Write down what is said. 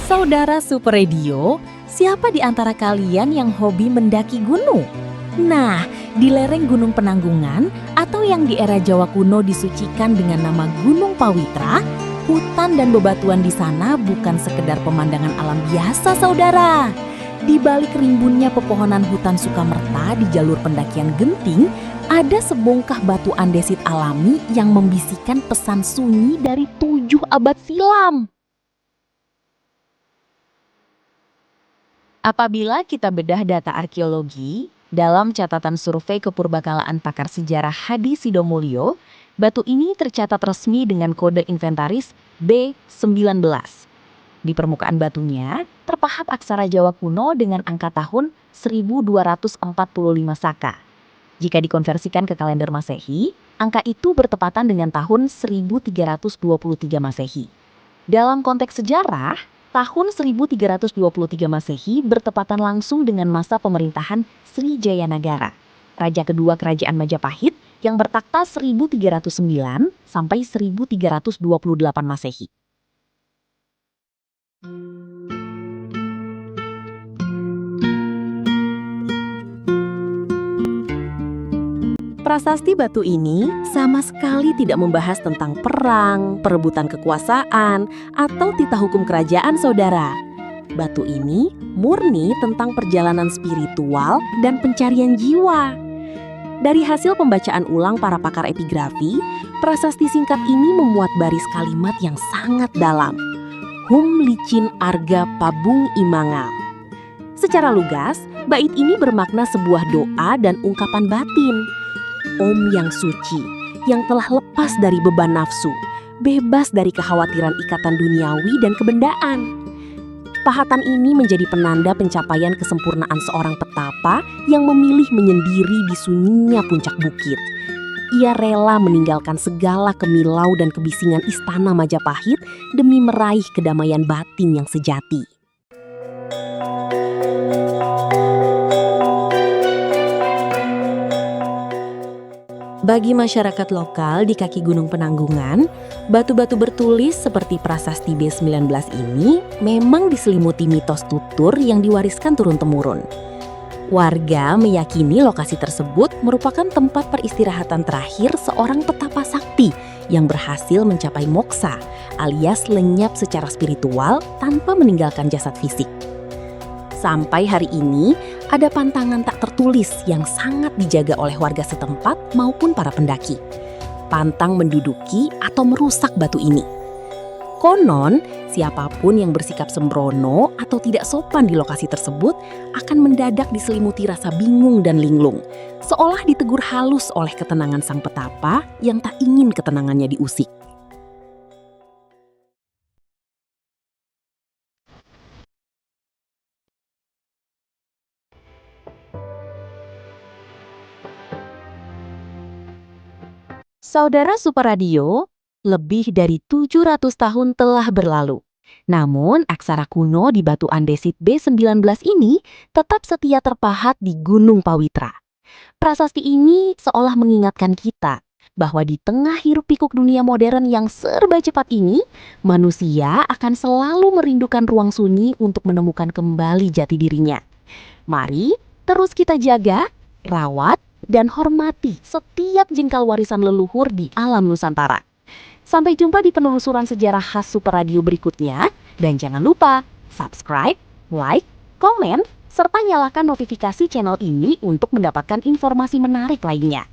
Saudara Super Radio, siapa di antara kalian yang hobi mendaki gunung? Nah, di lereng Gunung Penanggungan atau yang di era Jawa kuno disucikan dengan nama Gunung Pawitra, hutan dan bebatuan di sana bukan sekedar pemandangan alam biasa, saudara. Di balik rimbunnya pepohonan hutan Sukamerta di jalur pendakian Genting, ada sebongkah batu andesit alami yang membisikkan pesan sunyi dari 7 abad silam. Apabila kita bedah data arkeologi, dalam catatan survei kepurbakalaan pakar sejarah Hadi Sidomulyo, batu ini tercatat resmi dengan kode inventaris B19. Di permukaan batunya, terpahat aksara Jawa kuno dengan angka tahun 1245 Saka. Jika dikonversikan ke kalender Masehi, angka itu bertepatan dengan tahun 1323 Masehi. Dalam konteks sejarah, tahun 1323 Masehi bertepatan langsung dengan masa pemerintahan Sri Jayanagara, raja kedua kerajaan Majapahit yang bertakhta 1309 sampai 1328 Masehi. Prasasti batu ini sama sekali tidak membahas tentang perang, perebutan kekuasaan, atau titah hukum kerajaan, saudara. Batu ini murni tentang perjalanan spiritual dan pencarian jiwa. Dari hasil pembacaan ulang para pakar epigrafi, prasasti singkat ini memuat baris kalimat yang sangat dalam. Hum licin arga pabung imangal. Secara lugas, bait ini bermakna sebuah doa dan ungkapan batin. Om yang suci, yang telah lepas dari beban nafsu, bebas dari kekhawatiran ikatan duniawi dan kebendaan. Pahatan ini menjadi penanda pencapaian kesempurnaan seorang petapa yang memilih menyendiri di sunyinya puncak bukit. Ia rela meninggalkan segala kemilau dan kebisingan istana Majapahit demi meraih kedamaian batin yang sejati. Bagi masyarakat lokal di kaki Gunung Penanggungan, batu-batu bertulis seperti prasasti B19 ini memang diselimuti mitos tutur yang diwariskan turun-temurun. Warga meyakini lokasi tersebut merupakan tempat peristirahatan terakhir seorang petapa sakti yang berhasil mencapai moksa alias lenyap secara spiritual tanpa meninggalkan jasad fisik. Sampai hari ini, ada pantangan tak tertulis yang sangat dijaga oleh warga setempat maupun para pendaki. Pantang menduduki atau merusak batu ini. Konon, siapapun yang bersikap sembrono atau tidak sopan di lokasi tersebut akan mendadak diselimuti rasa bingung dan linglung, seolah ditegur halus oleh ketenangan sang petapa yang tak ingin ketenangannya diusik. Saudara Super Radio, lebih dari 700 tahun telah berlalu. Namun, aksara kuno di batu andesit B19 ini tetap setia terpahat di Gunung Pawitra. Prasasti ini seolah mengingatkan kita bahwa di tengah hiruk-pikuk dunia modern yang serba cepat ini, manusia akan selalu merindukan ruang sunyi untuk menemukan kembali jati dirinya. Mari terus kita jaga, rawat, dan hormati setiap jengkal warisan leluhur di alam Nusantara. Sampai jumpa di penelusuran sejarah khas Super Radio berikutnya. Dan jangan lupa subscribe, like, komen, serta nyalakan notifikasi channel ini untuk mendapatkan informasi menarik lainnya.